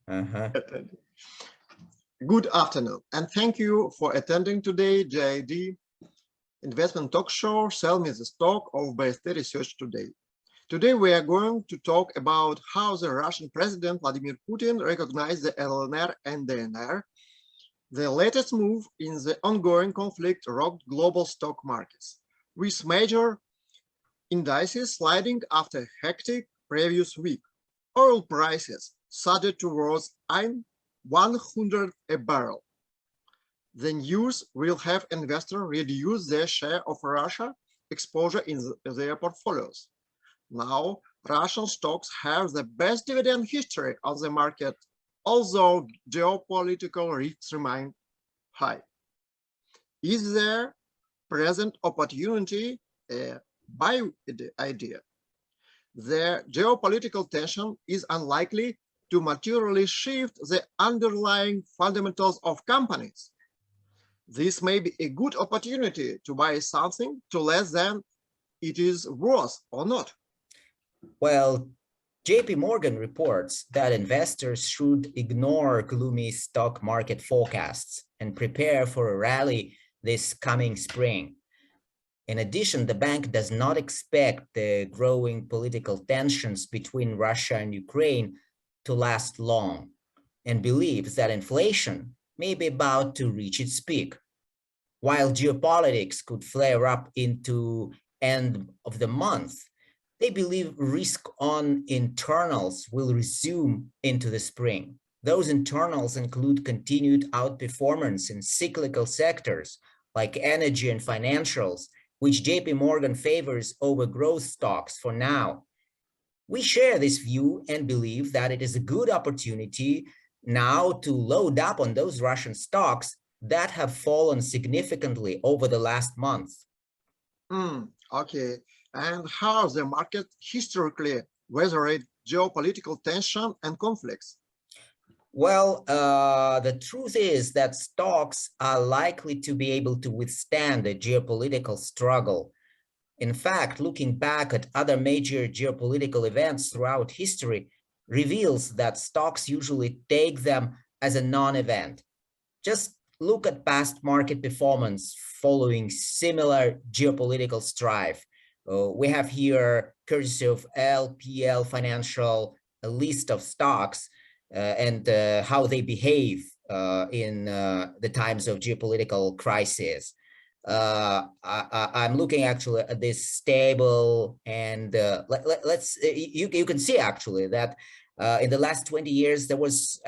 Uh-huh. Good afternoon, and thank you for attending today JID investment talk show, Sell Me the Stock of BST Research Today. Today we are going to talk about how the Russian President Vladimir Putin recognized the LNR and DNR. The latest move in the ongoing conflict rocked global stock markets, with major indices sliding after a hectic previous week. Oil prices surged towards 100 a barrel. The news will have investors reduce their share of Russia exposure in their portfolios. Now, Russian stocks have the best dividend history on the market, although geopolitical risks remain high. Is there present opportunity a buy idea? The geopolitical tension is unlikely to materially shift the underlying fundamentals of companies. This may be a good opportunity to buy something to less than it is worth or not. Well, JP Morgan reports that investors should ignore gloomy stock market forecasts and prepare for a rally this coming spring. In addition, the bank does not expect the growing political tensions between Russia and Ukraine to last long and believes that inflation may be about to reach its peak. While geopolitics could flare up into end of the month, they believe risk on internals will resume into the spring. Those internals include continued outperformance in cyclical sectors like energy and financials, which JP Morgan favors over growth stocks for now. We share this view and believe that it is a good opportunity now to load up on those Russian stocks that have fallen significantly over the last month. Okay. And how the market historically weathered geopolitical tension and conflicts? Well, the truth is that stocks are likely to be able to withstand a geopolitical struggle. In fact, looking back at other major geopolitical events throughout history reveals that stocks usually take them as a non-event. Just look at past market performance following similar geopolitical strife. We have here, courtesy of LPL Financial, a list of stocks and how they behave in the times of geopolitical crisis. I'm looking actually at this table, and you can see actually that in the last 20 years, there was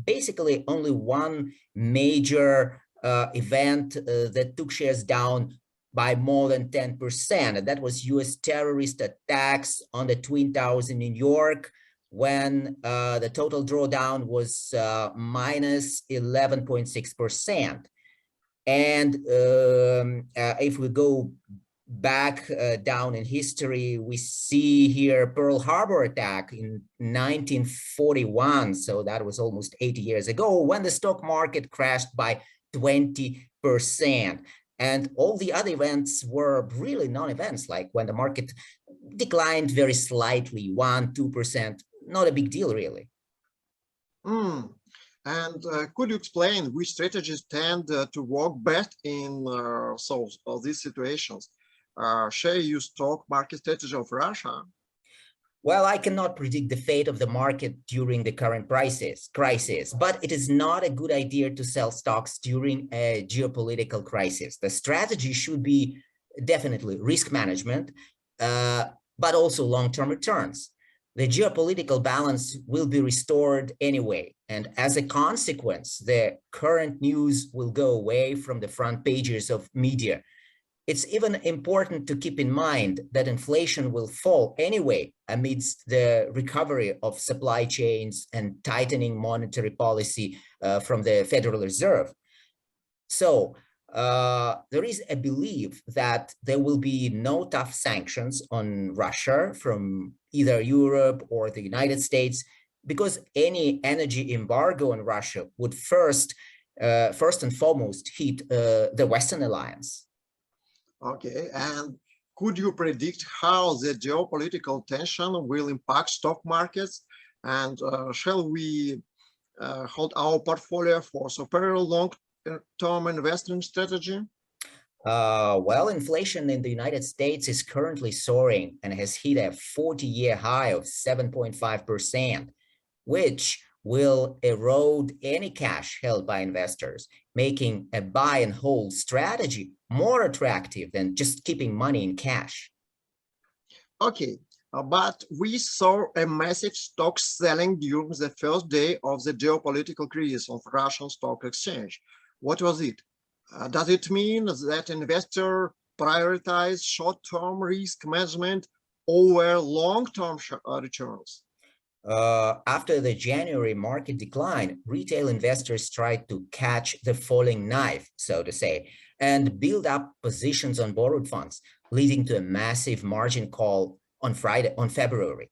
basically only one major event that took shares down by more than 10%. And that was US terrorist attacks on the Twin Towers in New York, when the total drawdown was minus 11.6%. And if we go back down in history, we see here Pearl Harbor attack in 1941. So that was almost 80 years ago, when the stock market crashed by 20%. And all the other events were really non-events, like when the market declined very slightly, 1–2%, not a big deal, really. And could you explain which strategies tend to work best in these situations? Share your stock market strategy of Russia? Well, I cannot predict the fate of the market during the current crisis, but it is not a good idea to sell stocks during a geopolitical crisis. The strategy should be definitely risk management, but also long-term returns. The geopolitical balance will be restored anyway, and as a consequence, the current news will go away from the front pages of media. It's even important to keep in mind that inflation will fall anyway amidst the recovery of supply chains and tightening monetary policy from the Federal Reserve. So there is a belief that there will be no tough sanctions on Russia from either Europe or the United States, because any energy embargo on Russia would first and foremost hit the Western alliance. Okay, and could you predict how the geopolitical tension will impact stock markets? And shall we hold our portfolio for superior long-term investing strategy? Well, inflation in the United States is currently soaring and has hit a 40-year high of 7.5%, which will erode any cash held by investors, making a buy and hold strategy more attractive than just keeping money in cash. Okay, but we saw a massive stock selling during the first day of the geopolitical crisis of Russian stock exchange. What was it? Does it mean that investors prioritize short-term risk management over long-term returns? After the January market decline, retail investors tried to catch the falling knife, so to say, and build up positions on borrowed funds, leading to a massive margin call on February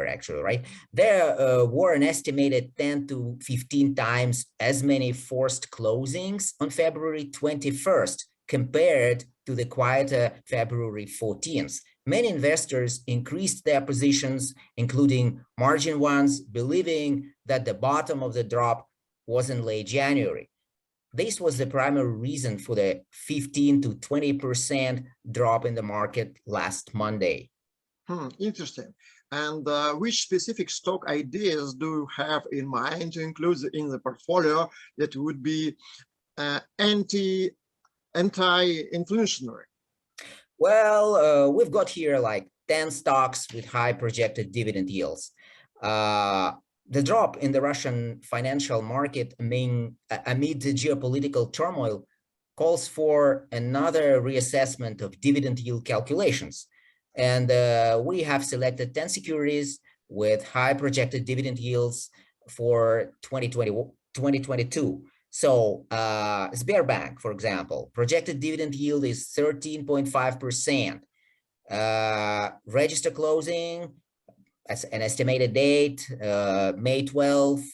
actually, right? There were an estimated 10 to 15 times as many forced closings on February 21st compared to the quieter February 14th. Many investors increased their positions, including margin ones, believing that the bottom of the drop was in late January. This was the primary reason for the 15 to 20% drop in the market last Monday. Interesting. And which specific stock ideas do you have in mind to include in the portfolio that would be anti-inflationary? Well, we've got here like 10 stocks with high projected dividend yields. The drop in the Russian financial market amid the geopolitical turmoil calls for another reassessment of dividend yield calculations. And we have selected 10 securities with high projected dividend yields for 2022. So Sberbank, for example, projected dividend yield is 13.5%. Register closing, as an estimated date, May 12th,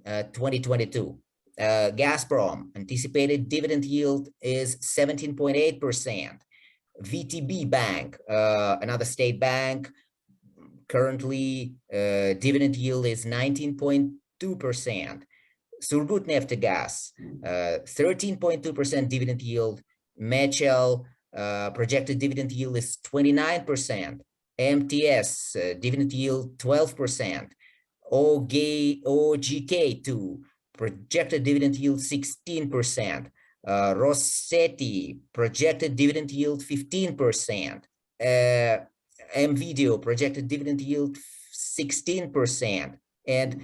2022. Gazprom, anticipated dividend yield is 17.8%. VTB Bank, another state bank, currently dividend yield is 19.2%. Surgutneftegas, 13.2% dividend yield. Mechel, projected dividend yield is 29%. MTS, dividend yield 12%. OGK2, projected dividend yield 16%. Rossetti, projected dividend yield 15%. MVideo, projected dividend yield 16%. And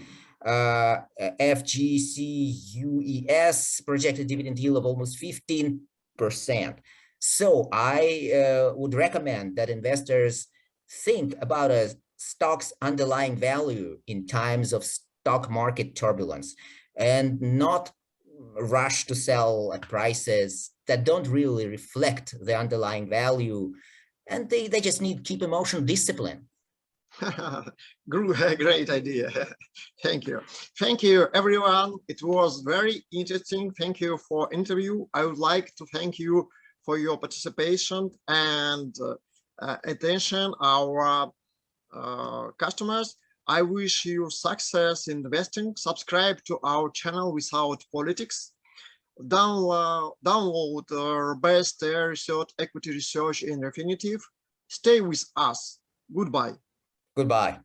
FGCUES, projected dividend yield of almost 15%. So I would recommend that investors think about a stock's underlying value in times of stock market turbulence and not rush to sell at prices that don't really reflect the underlying value, and they just need to keep emotional discipline. Great idea. Thank you. Thank you, everyone. It was very interesting. Thank you for interview. I would like to thank you for your participation and attention, our customers. I wish you success in investing. Subscribe to our channel Without Politics. Download BST Research, Equity Research in Refinitiv. Stay with us. Goodbye. Goodbye.